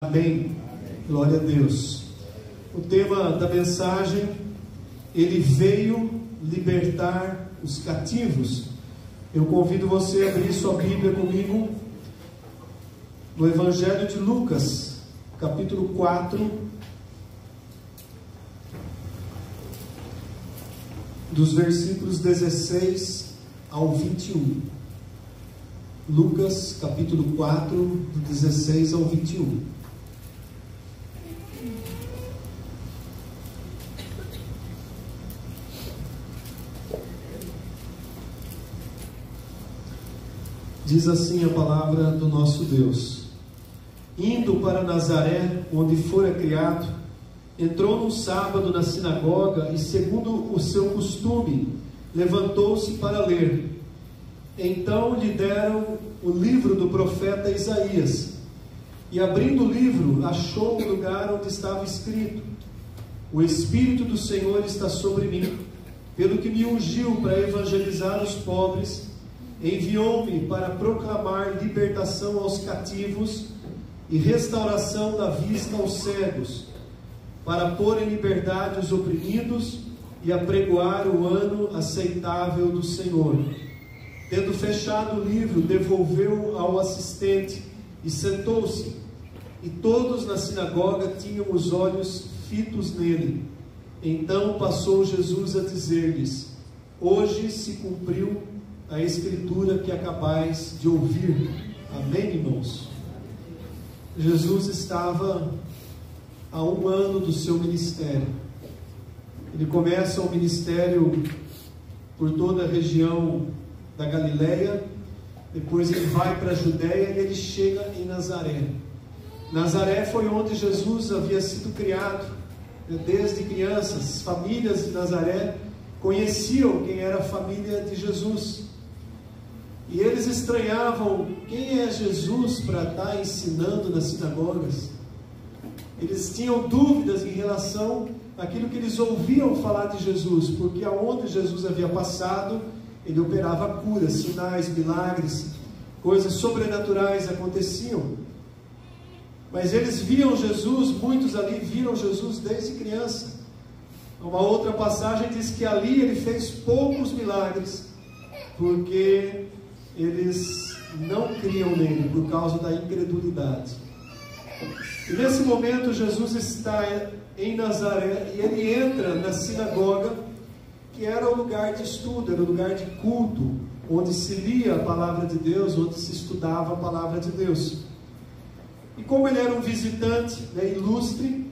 Amém. Glória a Deus. O tema da mensagem: Ele veio libertar os cativos. Eu convido você a abrir sua Bíblia comigo no Evangelho de Lucas, capítulo 4, dos versículos 16 ao 21. Lucas, capítulo 4, do 16 ao 21. Diz assim a palavra do nosso Deus: Indo para Nazaré, onde fora criado, entrou num sábado na sinagoga e, segundo o seu costume, levantou-se para ler. Então lhe deram o livro do profeta Isaías, e abrindo o livro, achou o lugar onde estava escrito: O Espírito do Senhor está sobre mim, pelo que me ungiu para evangelizar os pobres, enviou-me para proclamar libertação aos cativos e restauração da vista aos cegos, para pôr em liberdade os oprimidos e apregoar o ano aceitável do Senhor. Tendo fechado o livro, devolveu-o ao assistente e sentou-se. E todos na sinagoga tinham os olhos fitos nele. Então passou Jesus a dizer-lhes: Hoje se cumpriu a escritura que acabais de ouvir. Amém, irmãos? Jesus estava há 1 ano do seu ministério. Ele começa o ministério por toda a região da Galileia, depois ele vai para a Judéia e ele chega em Nazaré. Nazaré foi onde Jesus havia sido criado. Desde crianças, as famílias de Nazaré conheciam quem era a família de Jesus. E eles estranhavam: quem é Jesus para estar ensinando nas sinagogas? Eles tinham dúvidas em relação àquilo que eles ouviam falar de Jesus, porque aonde Jesus havia passado, ele operava curas, sinais, milagres, coisas sobrenaturais aconteciam. Mas eles viam Jesus, muitos ali viram Jesus desde criança. Uma outra passagem diz que ali ele fez poucos milagres, porque eles não criam nele por causa da incredulidade. E nesse momento Jesus está em Nazaré e ele entra na sinagoga, que era o lugar de estudo, era o lugar de culto, onde se lia a palavra de Deus, onde se estudava a palavra de Deus. E como ele era um visitante, ilustre,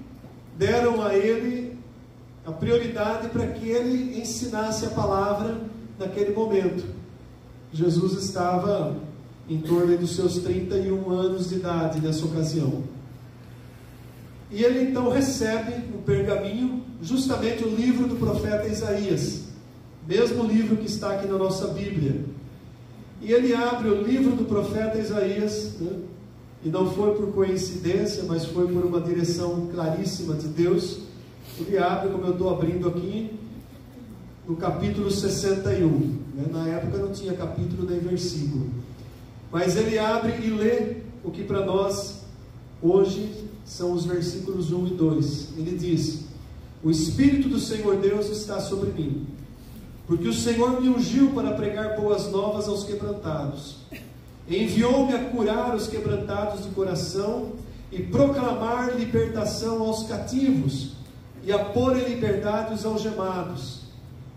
deram a ele a prioridade para que ele ensinasse a palavra naquele momento. Jesus estava em torno dos seus 31 anos de idade nessa ocasião. E ele então recebe um pergaminho, justamente o livro do profeta Isaías, mesmo livro que está aqui na nossa Bíblia. E ele abre o livro do profeta Isaías, e não foi por coincidência, mas foi por uma direção claríssima de Deus. Ele abre, como eu estou abrindo aqui, no capítulo 61. Na época não tinha capítulo nem versículo, mas ele abre e lê o que para nós hoje são os versículos 1 e 2. Ele diz: O Espírito do Senhor Deus está sobre mim, porque o Senhor me ungiu para pregar boas novas aos quebrantados, enviou-me a curar os quebrantados de coração e proclamar libertação aos cativos e a pôr em liberdade os algemados,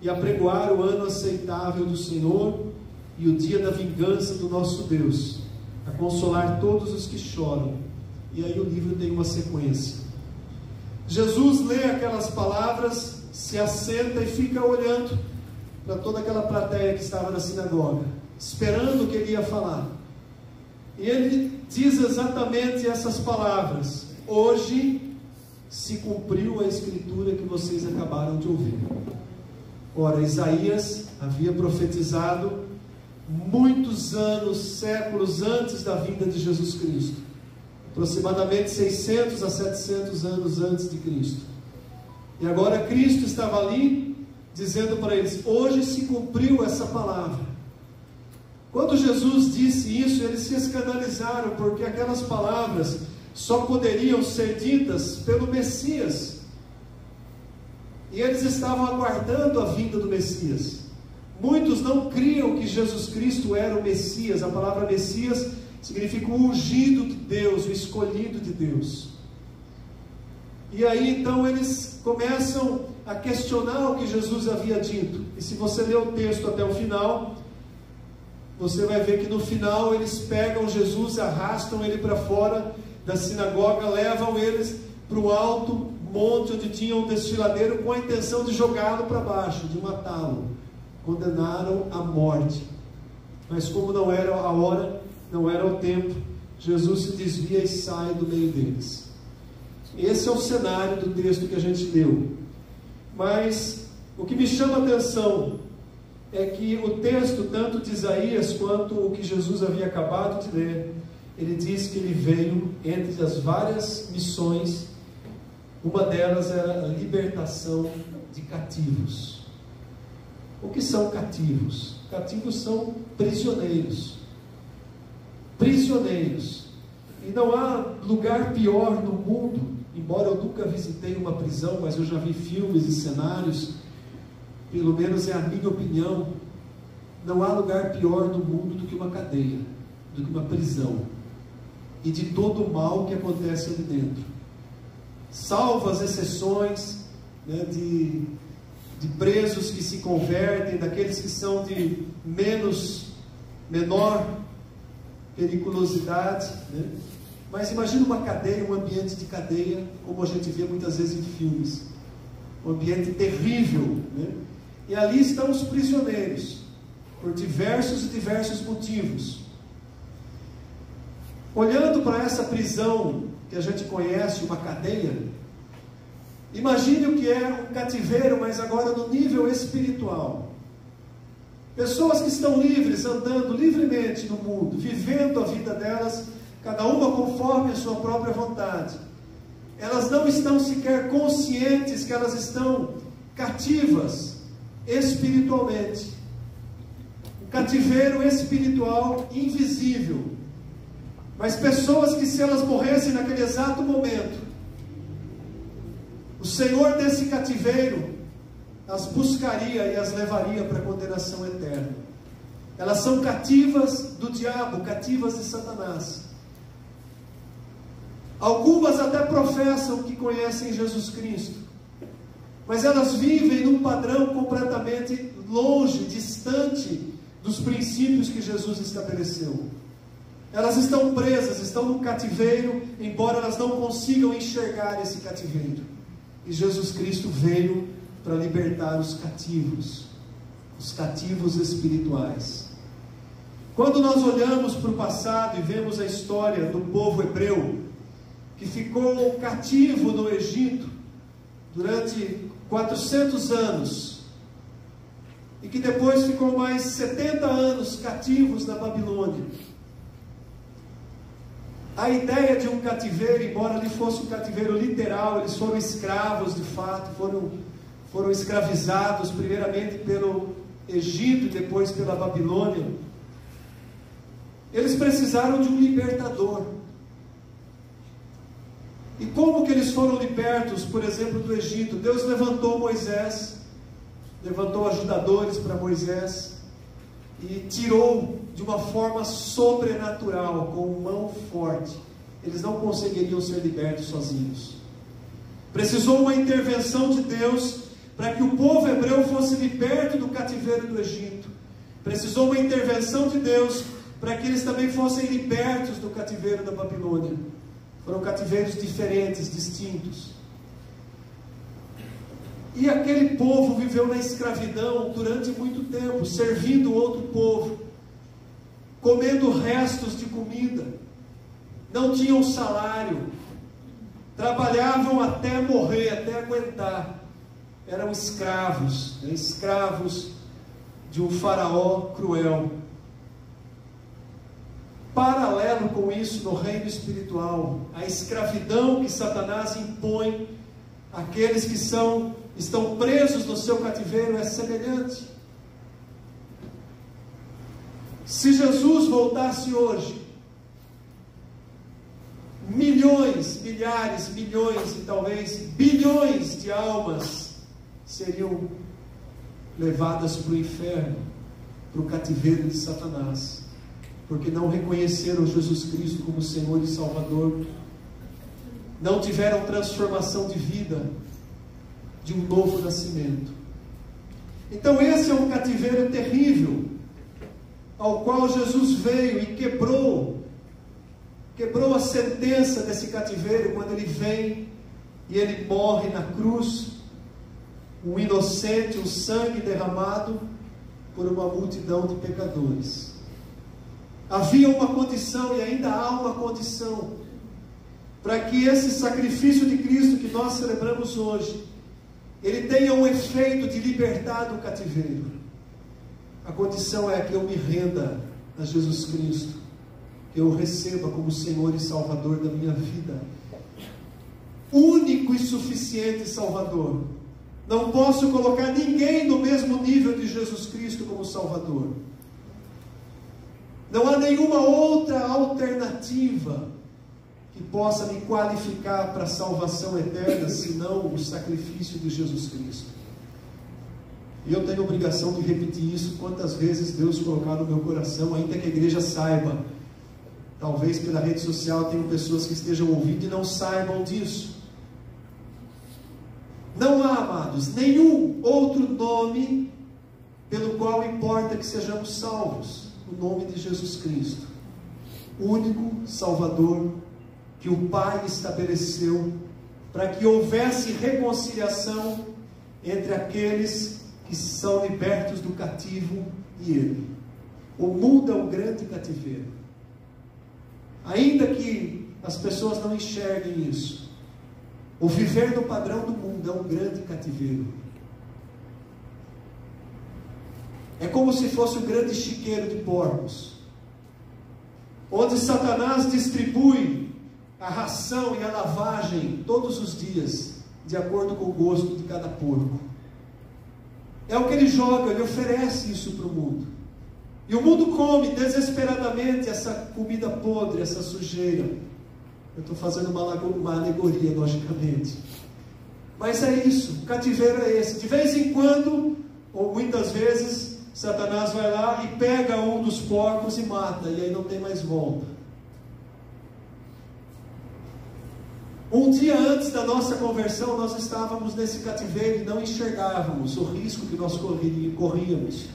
e apregoar o ano aceitável do Senhor e o dia da vingança do nosso Deus, a consolar todos os que choram. E aí o livro tem uma sequência. Jesus lê aquelas palavras, se assenta e fica olhando para toda aquela plateia que estava na sinagoga, esperando o que ele ia falar. E ele diz exatamente essas palavras: Hoje se cumpriu a escritura que vocês acabaram de ouvir. Ora, Isaías havia profetizado muitos anos, séculos antes da vinda de Jesus Cristo, aproximadamente 600 a 700 anos antes de Cristo. E agora Cristo estava ali dizendo para eles: hoje se cumpriu essa palavra. Quando Jesus disse isso, eles se escandalizaram, porque aquelas palavras só poderiam ser ditas pelo Messias. E eles estavam aguardando a vinda do Messias. Muitos não criam que Jesus Cristo era o Messias. A palavra Messias significa o ungido de Deus, o escolhido de Deus. E aí então eles começam a questionar o que Jesus havia dito. E se você ler o texto até o final, você vai ver que no final eles pegam Jesus, arrastam ele para fora da sinagoga, levam eles para o alto monte onde tinha um desfiladeiro, com a intenção de jogá-lo para baixo, de matá-lo. Condenaram à morte. Mas como não era a hora, não era o tempo, Jesus se desvia e sai do meio deles. Esse é o cenário do texto que a gente leu. Mas o que me chama a atenção é que o texto, tanto de Isaías quanto o que Jesus havia acabado de ler, ele diz que ele veio entre as várias missões. Uma delas era a libertação de cativos. O que são cativos? Cativos são prisioneiros. Prisioneiros. E não há lugar pior no mundo, embora eu nunca visitei uma prisão, mas eu já vi filmes e cenários, pelo menos é a minha opinião, não há lugar pior no mundo do que uma cadeia, do que uma prisão, e de todo o mal que acontece ali dentro. Salvo as exceções, né, de presos que se convertem, daqueles que são de menor periculosidade, né? Mas imagina uma cadeia, um ambiente de cadeia, como a gente vê muitas vezes em filmes, um ambiente terrível, né? E ali estão os prisioneiros, por diversos e diversos motivos. Olhando para essa prisão que a gente conhece, uma cadeia, imagine o que é um cativeiro, mas agora no nível espiritual. Pessoas que estão livres, andando livremente no mundo, vivendo a vida delas, cada uma conforme a sua própria vontade. Elas não estão sequer conscientes que elas estão cativas espiritualmente. Um cativeiro espiritual invisível. Mas pessoas que, se elas morressem naquele exato momento, o Senhor desse cativeiro as buscaria e as levaria para a condenação eterna. Elas são cativas do diabo, cativas de Satanás. Algumas até professam que conhecem Jesus Cristo, mas elas vivem num padrão completamente longe, distante dos princípios que Jesus estabeleceu. Elas estão presas, estão num cativeiro, embora elas não consigam enxergar esse cativeiro. E Jesus Cristo veio para libertar os cativos espirituais. Quando nós olhamos para o passado e vemos a história do povo hebreu, que ficou cativo no Egito durante 400 anos, e que depois ficou mais 70 anos cativos na Babilônia. A ideia de um cativeiro, embora ali fosse um cativeiro literal, eles foram escravos de fato, foram escravizados primeiramente pelo Egito e depois pela Babilônia. Eles precisaram de um libertador. E como que eles foram libertos, por exemplo, do Egito? Deus levantou Moisés, levantou ajudadores para Moisés e tirou de uma forma sobrenatural, com mão forte. Eles não conseguiriam ser libertos sozinhos. Precisou uma intervenção de Deus para que o povo hebreu fosse liberto do cativeiro do Egito. Precisou uma intervenção de Deus para que eles também fossem libertos do cativeiro da Babilônia. Foram cativeiros diferentes, distintos. E aquele povo viveu na escravidão durante muito tempo, servindo outro povo, comendo restos de comida, não tinham salário, trabalhavam até morrer, até aguentar. Eram escravos, né? Escravos de um faraó cruel. Paralelo com isso, no reino espiritual, a escravidão que Satanás impõe àqueles que estão presos no seu cativeiro é semelhante. Se Jesus voltasse hoje, milhões, milhares, milhões e talvez bilhões de almas seriam levadas para o inferno, para o cativeiro de Satanás, porque não reconheceram Jesus Cristo como Senhor e Salvador, não tiveram transformação de vida, de um novo nascimento. Então esse é um cativeiro terrível, ao qual Jesus veio e quebrou a sentença desse cativeiro, quando Ele vem e Ele morre na cruz, um inocente, um sangue derramado por uma multidão de pecadores. Havia uma condição e ainda há uma condição para que esse sacrifício de Cristo que nós celebramos hoje, ele tenha um efeito de libertar do cativeiro. A condição é que eu me renda a Jesus Cristo, que eu o receba como Senhor e Salvador da minha vida, único e suficiente Salvador. Não posso colocar ninguém no mesmo nível de Jesus Cristo como Salvador. Não há nenhuma outra alternativa que possa me qualificar para a salvação eterna, senão o sacrifício de Jesus Cristo. E eu tenho a obrigação de repetir isso quantas vezes Deus colocar no meu coração, ainda que a igreja saiba. Talvez pela rede social tenham pessoas que estejam ouvindo e não saibam disso. Não há, amados, nenhum outro nome pelo qual importa que sejamos salvos. O nome de Jesus Cristo, o único Salvador que o Pai estabeleceu para que houvesse reconciliação entre aqueles que são libertos do cativo e Ele. O mundo é um grande cativeiro. Ainda que as pessoas não enxerguem isso, o viver no padrão do mundo é um grande cativeiro. É como se fosse um grande chiqueiro de porcos, onde Satanás distribui a ração e a lavagem todos os dias, de acordo com o gosto de cada porco. É o que ele joga, ele oferece isso para o mundo. E o mundo come desesperadamente essa comida podre, essa sujeira. Eu estou fazendo uma alegoria, logicamente. Mas é isso, o cativeiro é esse. De vez em quando, ou muitas vezes, Satanás vai lá e pega um dos porcos e mata, e aí não tem mais volta. Um dia antes da nossa conversão, nós estávamos nesse cativeiro e não enxergávamos o risco que nós corríamos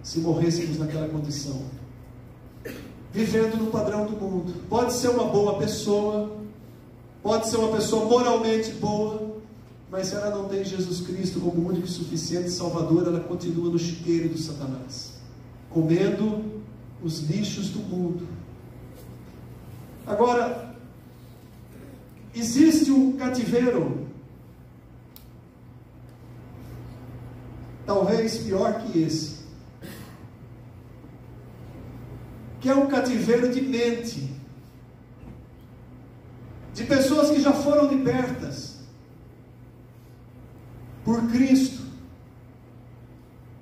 se morrêssemos naquela condição. Vivendo no padrão do mundo. Pode ser uma boa pessoa, pode ser uma pessoa moralmente boa, mas se ela não tem Jesus Cristo como único e suficiente Salvador, ela continua no chiqueiro do Satanás, comendo os lixos do mundo. Agora, existe um cativeiro, talvez pior que esse, que é um cativeiro de mente, de pessoas que já foram libertas por Cristo,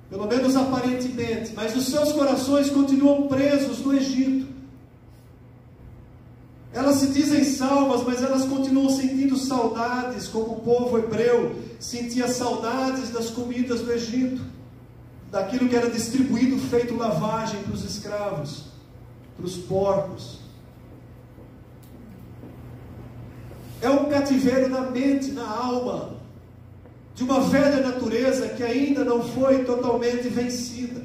pelo menos aparentemente, mas os seus corações continuam presos no Egito. Elas se dizem salvas, mas elas continuam sentindo saudades, como o povo hebreu sentia saudades das comidas do Egito, daquilo que era distribuído, feito lavagem para os escravos, para os porcos. É um cativeiro na mente, na alma, de uma velha natureza que ainda não foi totalmente vencida.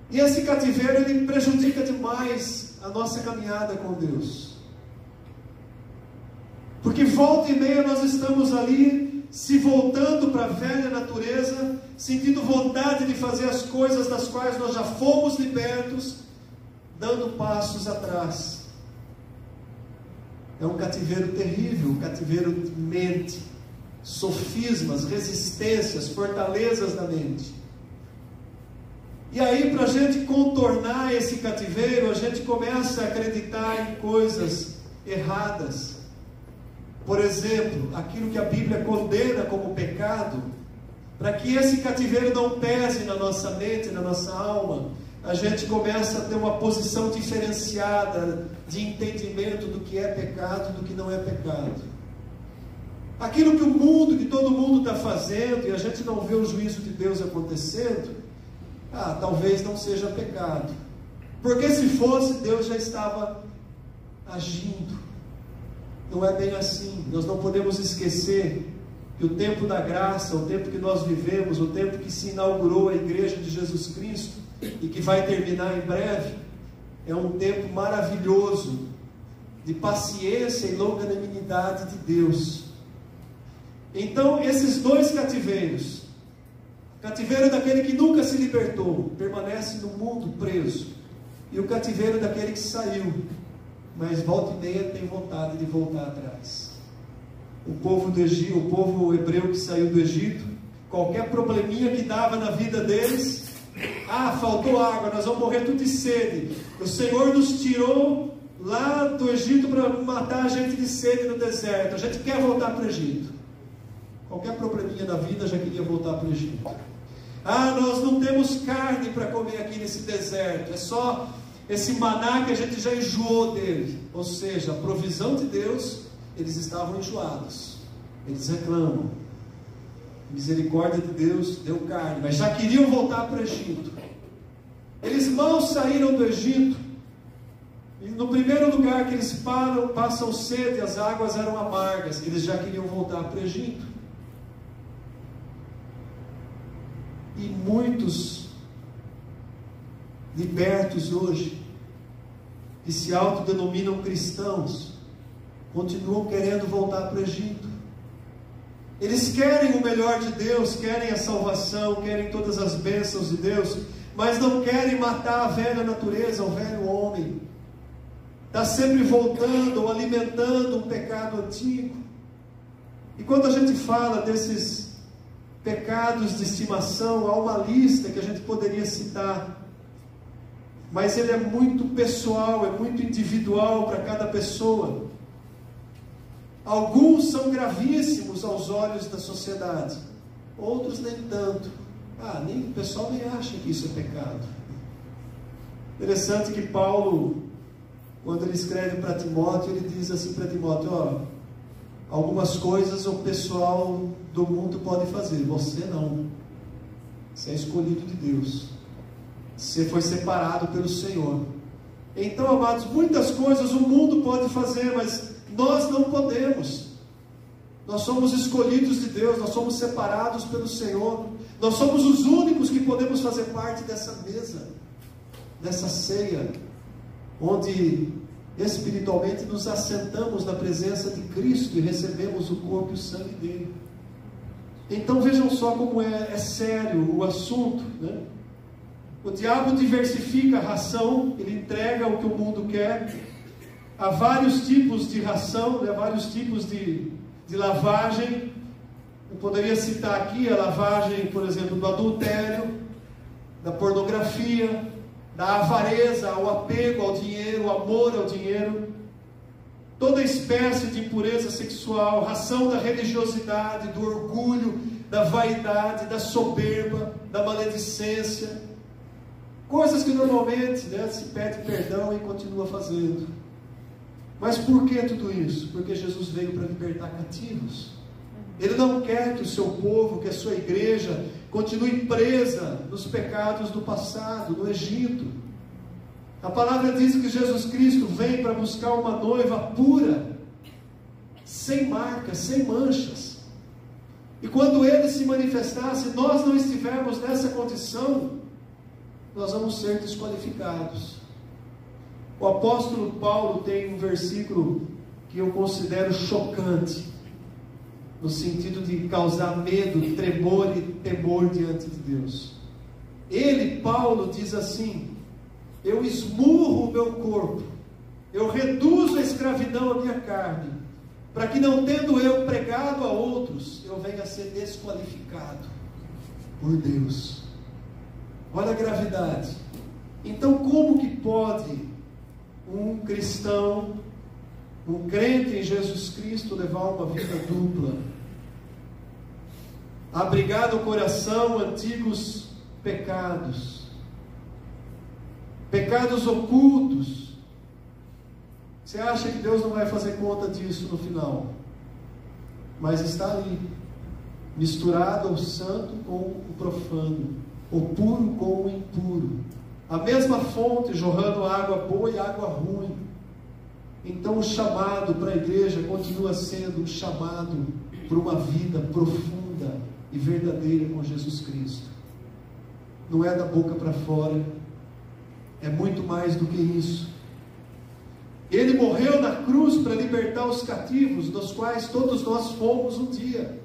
E esse cativeiro, ele prejudica demais a nossa caminhada com Deus. Porque volta e meia nós estamos ali, se voltando para a velha natureza, sentindo vontade de fazer as coisas das quais nós já fomos libertos, dando passos atrás. É um cativeiro terrível, um cativeiro de mente, sofismas, resistências, fortalezas da mente. E aí, para a gente contornar esse cativeiro, a gente começa a acreditar em coisas erradas. Por exemplo, aquilo que a Bíblia condena como pecado, para que esse cativeiro não pese na nossa mente, na nossa alma, a gente começa a ter uma posição diferenciada de entendimento do que é pecado e do que não é pecado. Aquilo que o mundo, que todo mundo está fazendo, e a gente não vê o juízo de Deus acontecendo, talvez não seja pecado. Porque se fosse, Deus já estava agindo. Não é bem assim. Nós não podemos esquecer que o tempo da graça, o tempo que nós vivemos, o tempo que se inaugurou a Igreja de Jesus Cristo, e que vai terminar em breve, é um tempo maravilhoso, de paciência e longanimidade de Deus. Então, esses dois cativeiros, o cativeiro daquele que nunca se libertou, permanece no mundo preso, e o cativeiro daquele que saiu, mas volta e meia tem vontade de voltar atrás. O povo do Egito, o povo hebreu que saiu do Egito, qualquer probleminha que dava na vida deles, faltou água, nós vamos morrer tudo de sede. O Senhor nos tirou lá do Egito para matar a gente de sede no deserto. A gente quer voltar para o Egito. Qualquer probleminha na vida já queria voltar para o Egito. Nós não temos carne para comer aqui nesse deserto. É só esse maná que a gente já enjoou dele. Ou seja, a provisão de Deus, eles estavam enjoados. Eles reclamam. Misericórdia de Deus deu carne, mas já queriam voltar para o Egito. Eles mal saíram do Egito, e no primeiro lugar que eles passam sede, as águas eram amargas. Eles já queriam voltar para o Egito. E muitos libertos hoje, que se autodenominam cristãos, continuam querendo voltar para o Egito. Eles querem o melhor de Deus, querem a salvação, querem todas as bênçãos de Deus, mas não querem matar a velha natureza, o velho homem. Está sempre voltando ou alimentando um pecado antigo. E quando a gente fala desses pecados de estimação, há uma lista que a gente poderia citar, mas ele é muito pessoal, é muito individual para cada pessoa. Alguns são gravíssimos aos olhos da sociedade, outros nem tanto. O pessoal nem acha que isso é pecado. Interessante que Paulo, quando ele escreve para Timóteo, ele diz assim para Timóteo: algumas coisas o pessoal do mundo pode fazer, você não. Você é escolhido de Deus, você foi separado pelo Senhor. Então, amados, muitas coisas o mundo pode fazer, mas nós não podemos. Nós somos escolhidos de Deus, nós somos separados pelo Senhor. Nós somos os únicos que podemos fazer parte dessa mesa, dessa ceia, onde espiritualmente nos assentamos na presença de Cristo e recebemos o corpo e o sangue dele. Então vejam só como é sério o assunto, né? O diabo diversifica a ração, ele entrega o que o mundo quer. Há vários tipos de ração, né? Vários tipos de lavagem. Eu poderia citar aqui a lavagem, por exemplo, do adultério, da pornografia, da avareza, o apego ao dinheiro, o amor ao dinheiro, toda espécie de impureza sexual, ração da religiosidade, do orgulho, da vaidade, da soberba, da maledicência, coisas que normalmente, né, se pede perdão e continua fazendo. Mas por que tudo isso? Porque Jesus veio para libertar cativos. Ele não quer que o seu povo, que a sua igreja continue presa nos pecados do passado, no Egito. A palavra diz que Jesus Cristo vem para buscar uma noiva pura, sem marcas, sem manchas. E quando Ele se manifestar, se nós não estivermos nessa condição, nós vamos ser desqualificados. O apóstolo Paulo tem um versículo que eu considero chocante, no sentido de causar medo, tremor e temor diante de Deus. Ele, Paulo, diz assim: eu esmurro o meu corpo, eu reduzo a escravidão à minha carne, para que não tendo eu pregado a outros, eu venha a ser desqualificado por Deus. Olha a gravidade. Então como que pode um cristão, um crente em Jesus Cristo, levar uma vida dupla? Abrigar no coração antigos pecados pecados ocultos. Você acha que Deus não vai fazer conta disso no final? Mas está ali, misturado o santo com o profano, o puro com o impuro, a mesma fonte jorrando água boa e água ruim. Então o chamado para a igreja continua sendo um chamado para uma vida profunda e verdadeira com Jesus Cristo. Não é da boca para fora, é muito mais do que isso. Ele morreu na cruz para libertar os cativos, dos quais todos nós fomos um dia.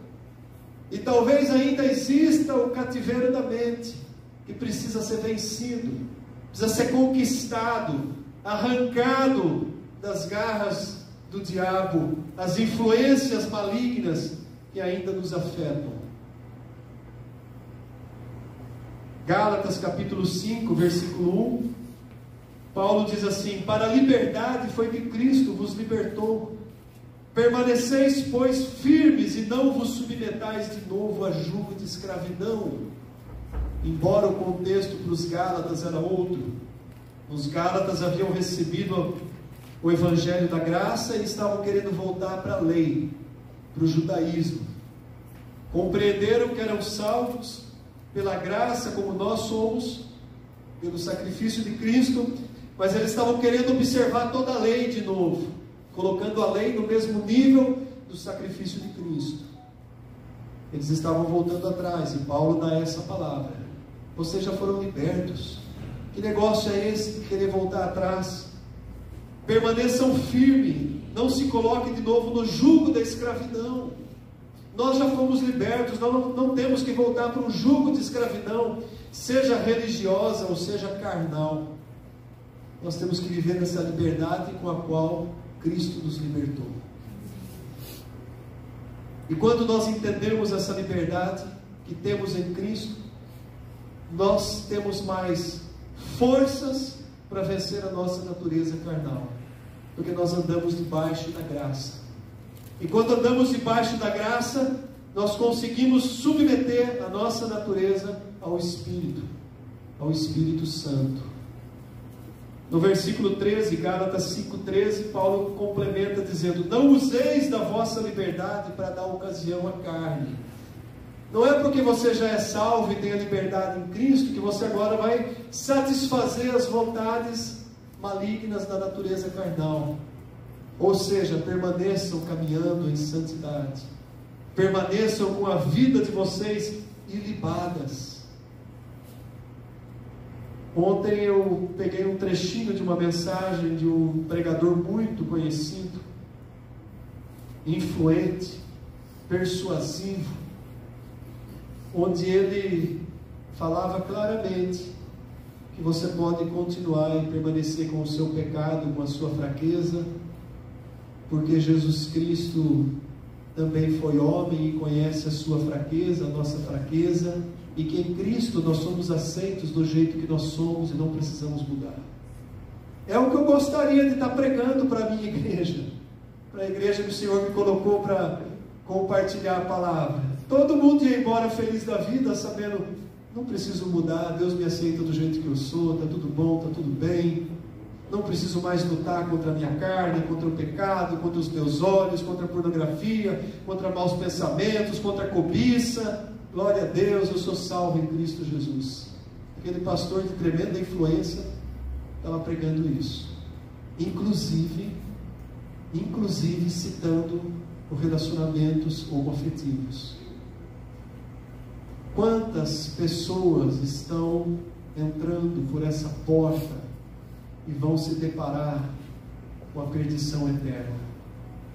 E talvez ainda exista o cativeiro da mente, que precisa ser vencido, precisa ser conquistado, arrancado das garras do diabo, as influências malignas que ainda nos afetam. Gálatas capítulo 5, versículo 1, Paulo diz assim: para a liberdade foi que Cristo vos libertou. Permaneceis, pois, firmes e não vos submetais de novo a jugo de escravidão. Embora o contexto para os Gálatas era outro. Os Gálatas haviam recebido o Evangelho da graça e estavam querendo voltar para a lei, para o judaísmo. Compreenderam que eram salvos pela graça, como nós somos, pelo sacrifício de Cristo, mas eles estavam querendo observar toda a lei de novo, colocando a lei no mesmo nível do sacrifício de Cristo. Eles estavam voltando atrás, e Paulo dá essa palavra: vocês já foram libertos. Que negócio é esse de querer voltar atrás? Permaneçam firmes, não se coloquem de novo no jugo da escravidão. Nós já fomos libertos, nós não temos que voltar para um jugo de escravidão, seja religiosa ou seja carnal. Nós temos que viver nessa liberdade com a qual Cristo nos libertou. E quando nós entendemos essa liberdade que temos em Cristo, nós temos mais forças para vencer a nossa natureza carnal, porque nós andamos debaixo da graça. E quando andamos debaixo da graça, nós conseguimos submeter a nossa natureza ao Espírito Santo. No versículo 13, Gálatas 5,13, Paulo complementa dizendo: não useis da vossa liberdade para dar ocasião à carne. Não é porque você já é salvo e tem a liberdade em Cristo que você agora vai satisfazer as vontades malignas da natureza carnal. Ou seja, permaneçam caminhando em santidade, permaneçam com a vida de vocês ilibadas. Ontem eu peguei um trechinho de uma mensagem de um pregador muito conhecido, influente, persuasivo, onde ele falava claramente que você pode continuar e permanecer com o seu pecado, com a sua fraqueza, porque Jesus Cristo também foi homem e conhece a sua fraqueza, a nossa fraqueza, e que em Cristo nós somos aceitos do jeito que nós somos e não precisamos mudar. É o que eu gostaria de estar pregando para a minha igreja, para a igreja que o Senhor me colocou para compartilhar a palavra. Todo mundo ia embora feliz da vida, sabendo: não preciso mudar, Deus me aceita do jeito que eu sou, está tudo bom, está tudo bem. Não preciso mais lutar contra a minha carne, contra o pecado, contra os meus olhos, contra a pornografia, contra maus pensamentos, contra a cobiça. Glória a Deus, eu sou salvo em Cristo Jesus. Aquele pastor de tremenda influência estava pregando isso. Inclusive citando os relacionamentos homoafetivos. Quantas pessoas estão entrando por essa porta e vão se deparar com a perdição eterna,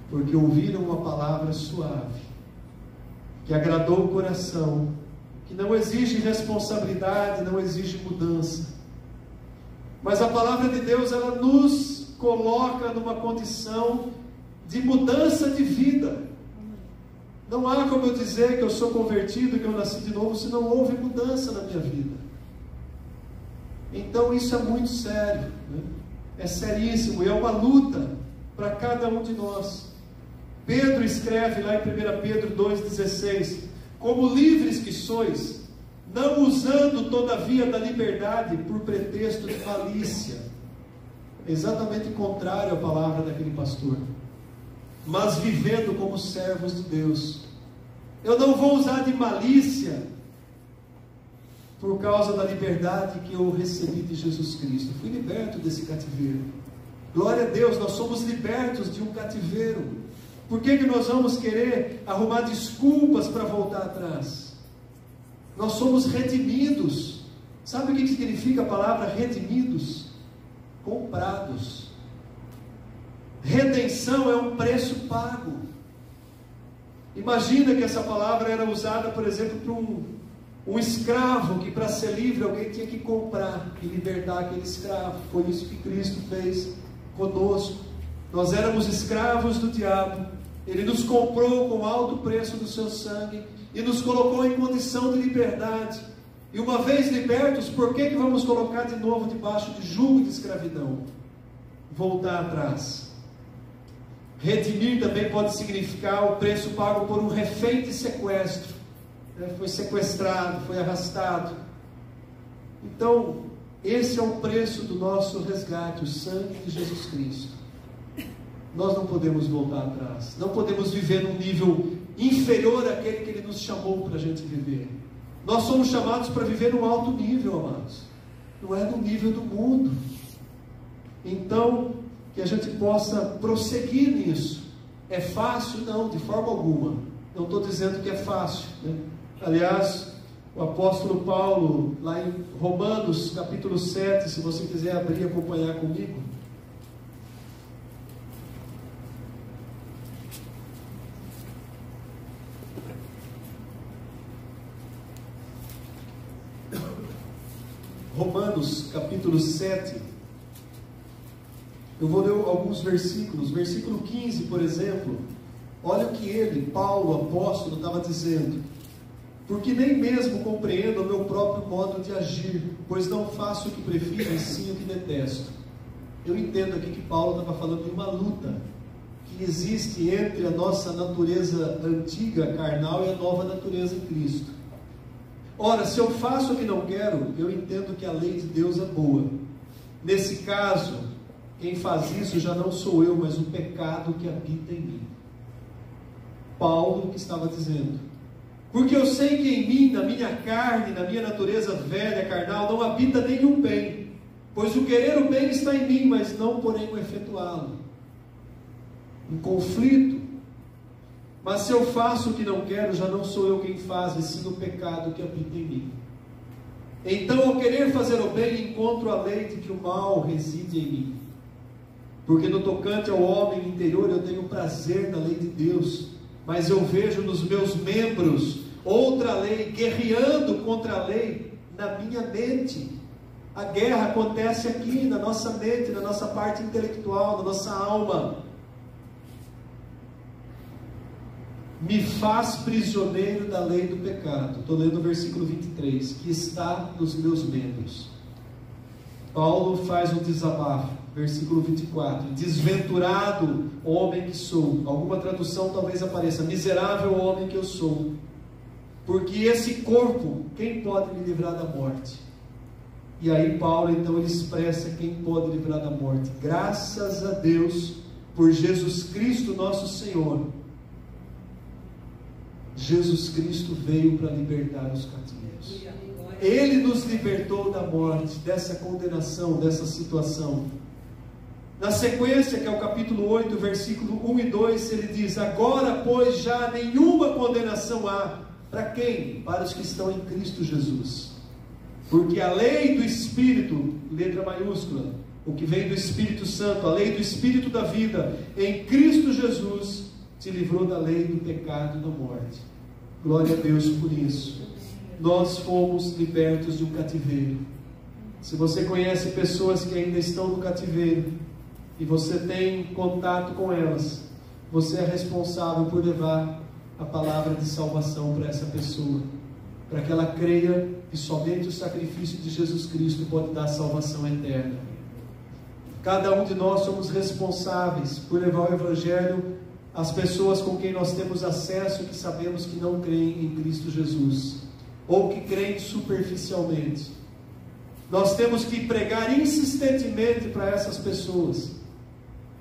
porque ouviram uma palavra suave, que agradou o coração, que não exige responsabilidade, não exige mudança, mas a palavra de Deus, ela nos coloca numa condição de mudança de vida. Não há como eu dizer que eu sou convertido, que eu nasci de novo, se não houve mudança na minha vida. Então isso é muito sério, né? É seríssimo, é uma luta para cada um de nós. Pedro escreve lá em 1 Pedro 2,16: como livres que sois, não usando todavia da liberdade por pretexto de malícia. Exatamente o contrário à palavra daquele pastor. Mas vivendo como servos de Deus. Eu não vou usar de malícia por causa da liberdade que eu recebi de Jesus Cristo. Fui liberto desse cativeiro. Glória a Deus, nós somos libertos de um cativeiro. Por que nós vamos querer arrumar desculpas para voltar atrás? Nós somos redimidos. Sabe o que significa a palavra redimidos? Comprados. Redenção é um preço pago. Imagina que essa palavra era usada, por exemplo, para um escravo, que para ser livre alguém tinha que comprar e libertar aquele escravo. Foi isso que Cristo fez conosco. Nós éramos escravos do diabo. Ele nos comprou com alto preço do seu sangue e nos colocou em condição de liberdade. E uma vez libertos, por que vamos colocar de novo debaixo de jugo de escravidão? Voltar atrás. Redimir também pode significar o preço pago por um refém de sequestro. Foi sequestrado, foi arrastado. Então, esse é o preço do nosso resgate, o sangue de Jesus Cristo. Nós não podemos voltar atrás. Não podemos viver num nível inferior àquele que Ele nos chamou para a gente viver. Nós somos chamados para viver num alto nível, amados. Não é no nível do mundo. Então, que a gente possa prosseguir nisso. É fácil? Não, de forma alguma. Não estou dizendo que é fácil, né? Aliás, o apóstolo Paulo, lá em Romanos capítulo 7, se você quiser abrir e acompanhar comigo. Romanos capítulo 7. Eu vou ler alguns versículos. Versículo 15, por exemplo. Olha o que ele, Paulo, apóstolo, estava dizendo. Porque nem mesmo compreendo o meu próprio modo de agir, pois não faço o que prefiro, e sim o que detesto. Eu entendo aqui que Paulo estava falando de uma luta que existe entre a nossa natureza antiga, carnal, e a nova natureza em Cristo. Ora, se eu faço o que não quero, eu entendo que a lei de Deus é boa. Nesse caso, quem faz isso já não sou eu, mas o pecado que habita em mim. Paulo que estava dizendo: porque eu sei que em mim, na minha carne, na minha natureza velha, carnal, não habita nenhum bem, pois o querer o bem está em mim, mas não porém o efetuá-lo. Um conflito. Mas se eu faço o que não quero, já não sou eu quem faz, e sim o pecado que habita em mim. Então, ao querer fazer o bem, encontro a lei de que o mal reside em mim. Porque no tocante ao homem interior, eu tenho prazer na lei de Deus, mas eu vejo nos meus membros outra lei, guerreando contra a lei na minha mente. A guerra acontece aqui, na nossa mente, na nossa parte intelectual, na nossa alma. Me faz prisioneiro da lei do pecado. Estou lendo o versículo 23, que está nos meus membros. Paulo faz um desabafo, versículo 24, desventurado homem que sou. Alguma tradução talvez apareça, miserável homem que eu sou, porque esse corpo, quem pode me livrar da morte? E aí Paulo então ele expressa quem pode livrar da morte. Graças a Deus por Jesus Cristo nosso Senhor. Jesus Cristo veio para libertar os cativos. Ele nos libertou da morte, dessa condenação, dessa situação. Na sequência, que é o capítulo 8, versículo 1 e 2, ele diz: agora, pois, já nenhuma condenação há. Para quem? Para os que estão em Cristo Jesus. Porque a lei do Espírito, letra maiúscula, o que vem do Espírito Santo, a lei do Espírito da vida, em Cristo Jesus, te livrou da lei do pecado e da morte. Glória a Deus por isso. Nós fomos libertos de um cativeiro. Se você conhece pessoas que ainda estão no cativeiro e você tem contato com elas, você é responsável por levar a palavra de salvação para essa pessoa, para que ela creia que somente o sacrifício de Jesus Cristo pode dar salvação eterna. Cada um de nós somos responsáveis por levar o Evangelho às pessoas com quem nós temos acesso, que sabemos que não creem em Cristo Jesus. ou que creem superficialmente. Nós temos que pregar insistentemente para essas pessoas,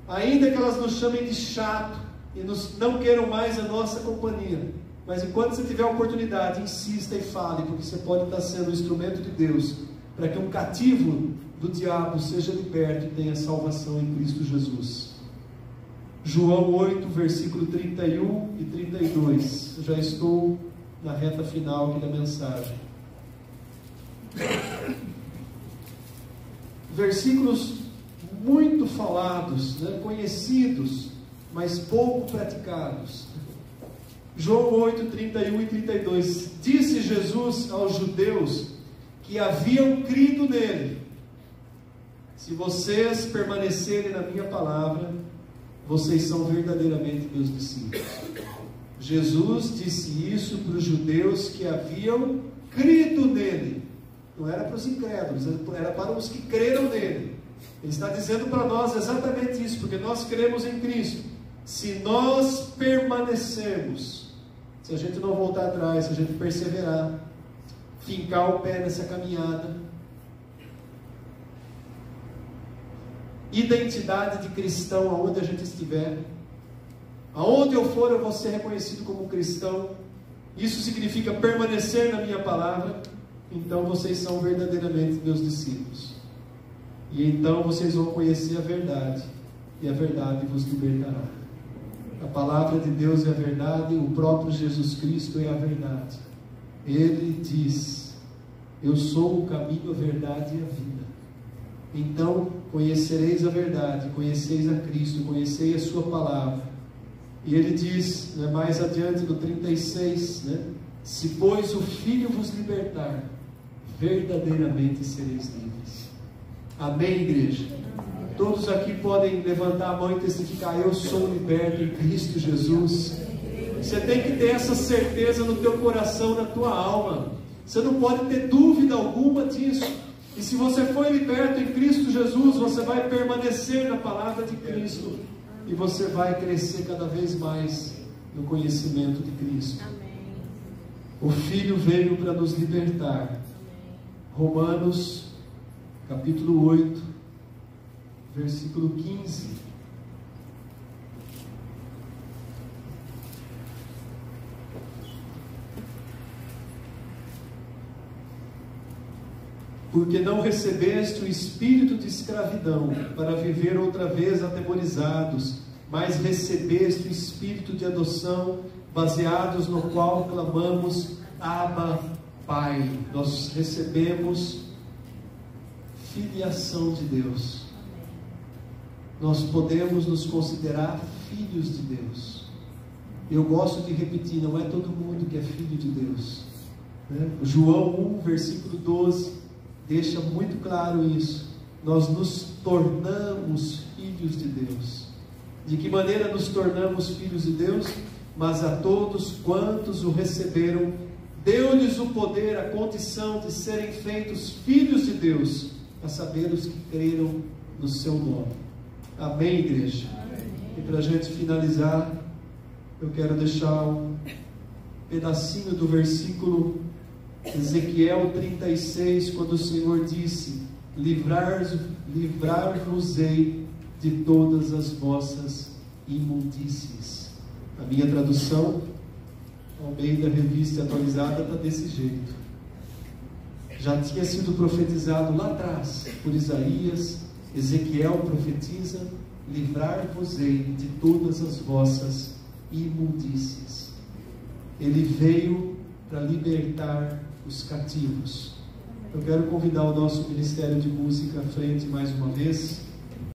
ainda que elas nos chamem de chato e não queiram mais a nossa companhia. Mas enquanto você tiver a oportunidade, insista e fale, porque você pode estar sendo um instrumento de Deus para que um cativo do diabo seja liberto e tenha salvação em Cristo Jesus. João 8, versículo 31 e 32. Eu já estou na reta final aqui da mensagem. Versículos muito falados, né, conhecidos, mas pouco praticados. João 8, 31 e 32. Disse Jesus aos judeus que haviam crido nele: se vocês permanecerem na minha palavra, vocês são verdadeiramente meus discípulos. Jesus disse isso para os judeus que haviam crido nele. Não era para os incrédulos, era para os que creram nele. Ele está dizendo para nós exatamente isso, porque nós cremos em Cristo. Se nós permanecermos, se a gente não voltar atrás, se a gente perseverar, fincar o pé nessa caminhada, identidade de cristão aonde a gente estiver, aonde eu for eu vou ser reconhecido como cristão, isso significa permanecer na minha palavra, então vocês são verdadeiramente meus discípulos, e então vocês vão conhecer a verdade, e a verdade vos libertará. A palavra de Deus é a verdade, o próprio Jesus Cristo é a verdade. Ele diz: eu sou o caminho, a verdade e a vida. Então conhecereis a verdade, conheceis a Cristo, conheceis a sua palavra. E ele diz, né, mais adiante no 36, né, se pois o Filho vos libertar, verdadeiramente sereis livres. Amém, igreja? Todos aqui podem levantar a mão e testificar: eu sou liberto em Cristo Jesus. Você tem que ter essa certeza no teu coração, na tua alma. Você não pode ter dúvida alguma disso. E se você foi liberto em Cristo Jesus, você vai permanecer na palavra de Cristo. E você vai crescer cada vez mais no conhecimento de Cristo. Amém. O Filho veio para nos libertar. Amém. Romanos, capítulo 8, versículo 15. Porque não recebeste o espírito de escravidão para viver outra vez atemorizados, mas recebeste o espírito de adoção, baseados no qual clamamos: Abba, Pai. Nós recebemos filiação de Deus. Nós podemos nos considerar filhos de Deus. Eu gosto de repetir: não é todo mundo que é filho de Deus, né? João 1, versículo 12 deixa muito claro isso. Nós nos tornamos filhos de Deus. De que maneira nos tornamos filhos de Deus? Mas a todos quantos o receberam, deu-lhes o poder, a condição de serem feitos filhos de Deus, a saber, os que creram no seu nome. Amém, igreja? Amém. E para a gente finalizar, eu quero deixar um pedacinho do versículo Ezequiel 36, quando o Senhor disse: livrar-vos-ei de todas as vossas imundícies. A minha tradução, ao meio da revista atualizada, está desse jeito. Já tinha sido profetizado lá atrás por Isaías. Ezequiel profetiza: livrar-vos-ei de todas as vossas imundícies. Ele veio para libertar os cativos. Eu quero convidar o nosso Ministério de Música à frente mais uma vez.